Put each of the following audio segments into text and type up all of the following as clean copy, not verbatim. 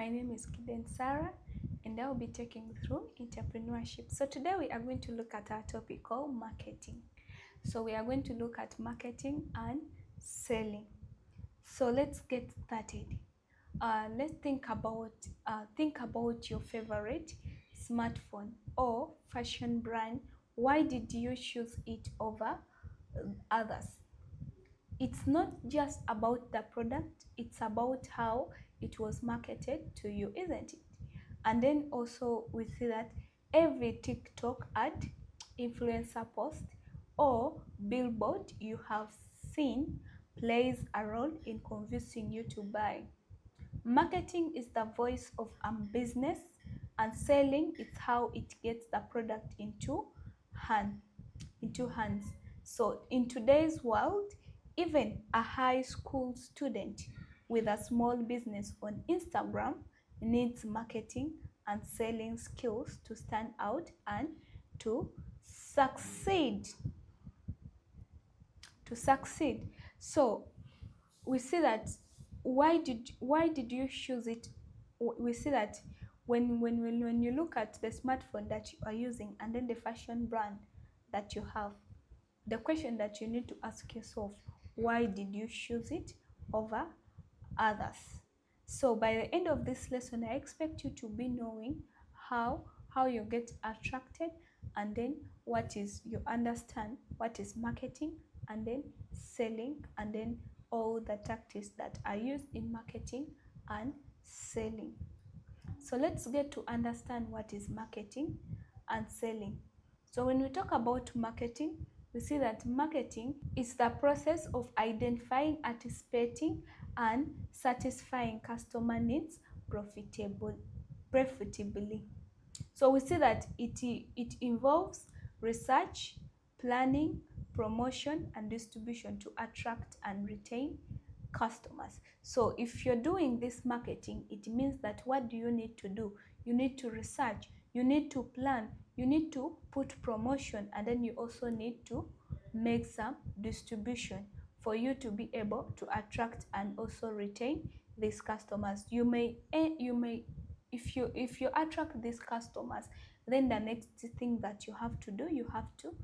My name is Kiden Sarah and I will be taking you through entrepreneurship. So today we are going to look at our topic called marketing. So we are going to look at marketing and selling. So let's get started. Let's think about your favorite smartphone or fashion brand. Why did you choose it over others? It's not just about the product, it's about how it was marketed to you, isn't it? And then also we see that every TikTok ad, influencer post, or billboard you have seen plays a role in convincing you to buy. Marketing is the voice of a business, and selling is how it gets the product into hands. So in today's world, even a high school student with a small business on Instagram needs marketing and selling skills to stand out and to succeed. So we see that why did you choose it? We see that when you look at the smartphone that you are using and then the fashion brand that you have, the question that you need to ask yourself, why did you choose it over others? So by the end of this lesson, I expect you to be knowing how you get attracted, and then what is you understand what is marketing and then selling, and then all the tactics that are used in marketing and selling. So let's get to understand what is marketing and selling. So when we talk about marketing, we see that marketing is the process of identifying, anticipating, and satisfying customer needs profitably. So we see that it involves research, planning, promotion, and distribution to attract and retain customers. So if you're doing this marketing, it means that what do you need to do? You need to research, you need to plan, you need to put promotion, and then you also need to make some distribution for you to be able to attract and also retain these customers. If you attract these customers, then the next thing that you have to do, you have to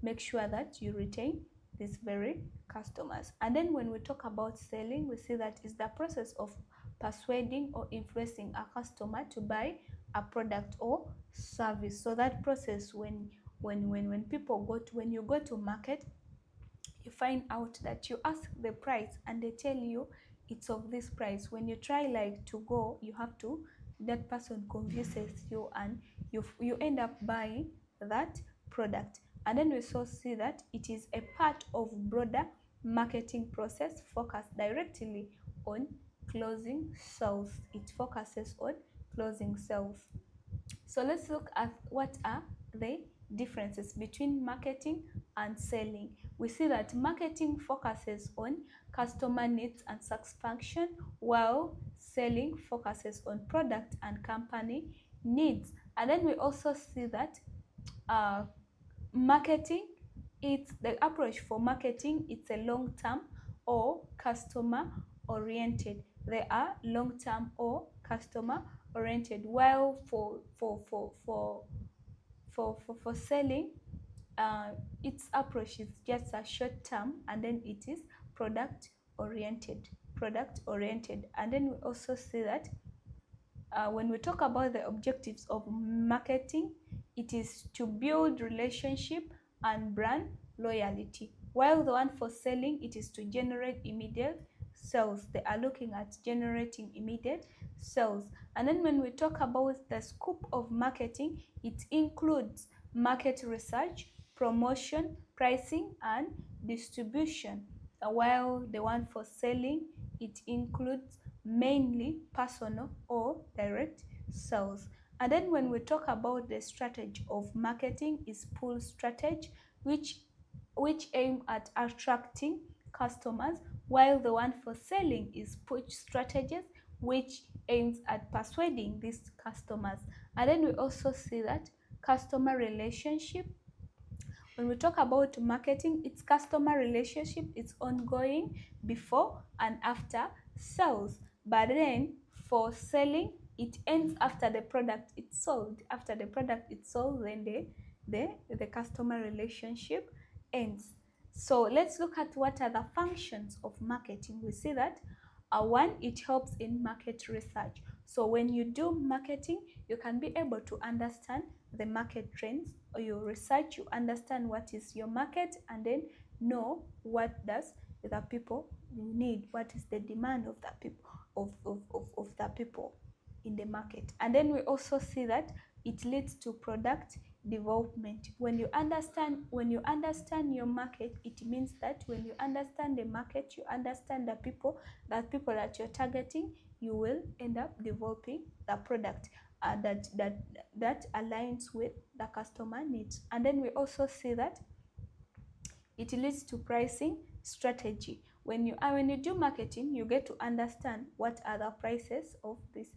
make sure that you retain these very customers. And then when we talk about selling, we see that is the process of persuading or influencing a customer to buy a product or service. So that process, when you go to market, you find out that you ask the price and they tell you it's of this price. When you try to go, you have to, that person convinces you and you end up buying that product. And then we also see that it is a part of broader marketing process focused directly on closing sales. It focuses on closing sales. So let's look at what are the differences between marketing and selling. We see that marketing focuses on customer needs and satisfaction, while selling focuses on product and company needs. And then we also see that marketing, it's the approach for marketing, it's a long-term or customer oriented. They are long-term or customer oriented, while for selling, its approach is just a short term, and then it is product oriented. And then we also see that when we talk about the objectives of marketing, it is to build relationship and brand loyalty, while the one for selling, it is to generate immediate sales. They are looking at generating immediate sales. And then when we talk about the scope of marketing, it includes market research, promotion, pricing, and distribution, while the one for selling, it includes mainly personal or direct sales. And then when we talk about the strategy of marketing, is pull strategy, which aim at attracting customers, while the one for selling is push strategies, which aims at persuading these customers. And then we also see that customer relationship. When we talk about marketing, it's customer relationship, it's ongoing before and after sales. But then for selling, it ends after the product is sold. After the product is sold, then the customer relationship ends. So let's look at what are the functions of marketing. We see that one, it helps in market research. So when you do marketing, you can be able to understand the market trends, or you research, you understand what is your market, and then know what does the people need, what is the demand of the people of the people in the market. And then we also see that it leads to product development. When you understand your market, it means that when you understand the market, you understand the people that you're targeting, you will end up developing the product that aligns with the customer needs. And then we also see that it leads to pricing strategy. When you do marketing, you get to understand what are the prices of this,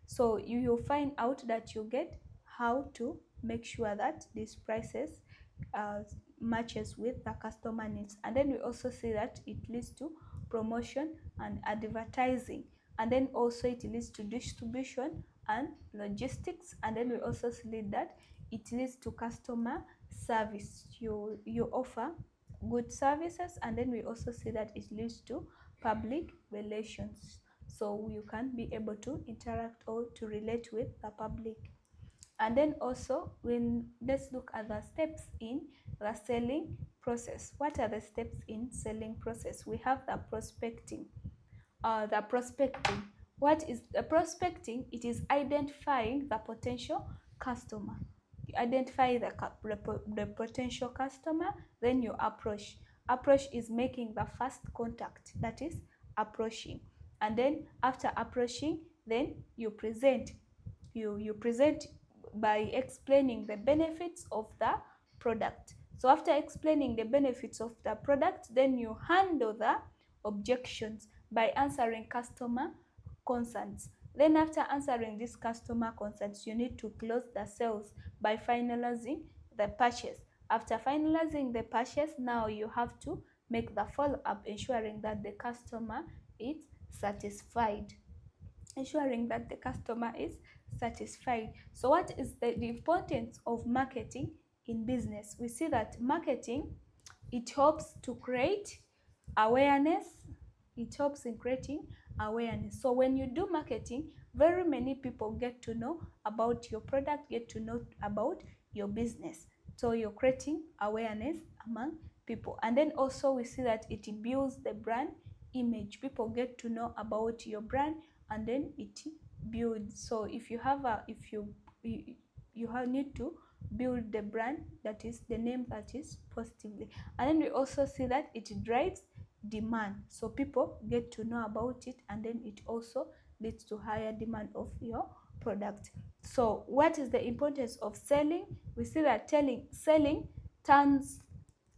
so you will find out that you get how to make sure that these prices matches with the customer needs. And then we also see that it leads to promotion and advertising, and then also it leads to distribution and logistics. And then we also see that it leads to customer service. You offer good services. And then we also see that it leads to public relations, so you can be able to interact or to relate with the public. And then also, let's look at the steps in the selling process. What are the steps in selling process? We have the prospecting. What is the prospecting? It is identifying the potential customer. You identify the potential customer, then you approach. Approach is making the first contact, that is approaching. And then after approaching, then you present. You present by explaining the benefits of the product. So after explaining the benefits of the product, then you handle the objections by answering customer concerns. Then after answering these customer concerns, you need to close the sales by finalizing the purchase. After finalizing the purchase, now you have to make the follow-up, ensuring that the customer is satisfied. So what is the importance of marketing in business? We see that marketing, it helps to create awareness. It helps in creating awareness. So when you do marketing, very many people get to know about your product, get to know about your business. So you're creating awareness among people. And then also we see that it builds the brand image. People get to know about your brand, and then it builds. So if you have need to build the brand, that is the name that is positively. And then we also see that it drives demand. So people get to know about it, and then it also leads to higher demand of your product. So what is the importance of selling? We see that selling turns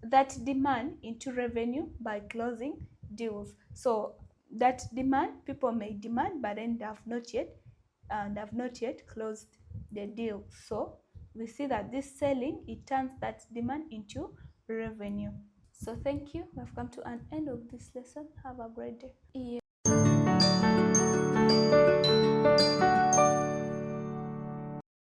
that demand into revenue by closing deals. So that demand, people may demand, but then they have not yet closed the deal. So we see that this selling, it turns that demand into revenue. So thank you. We have come to an end of this lesson. Have a great day.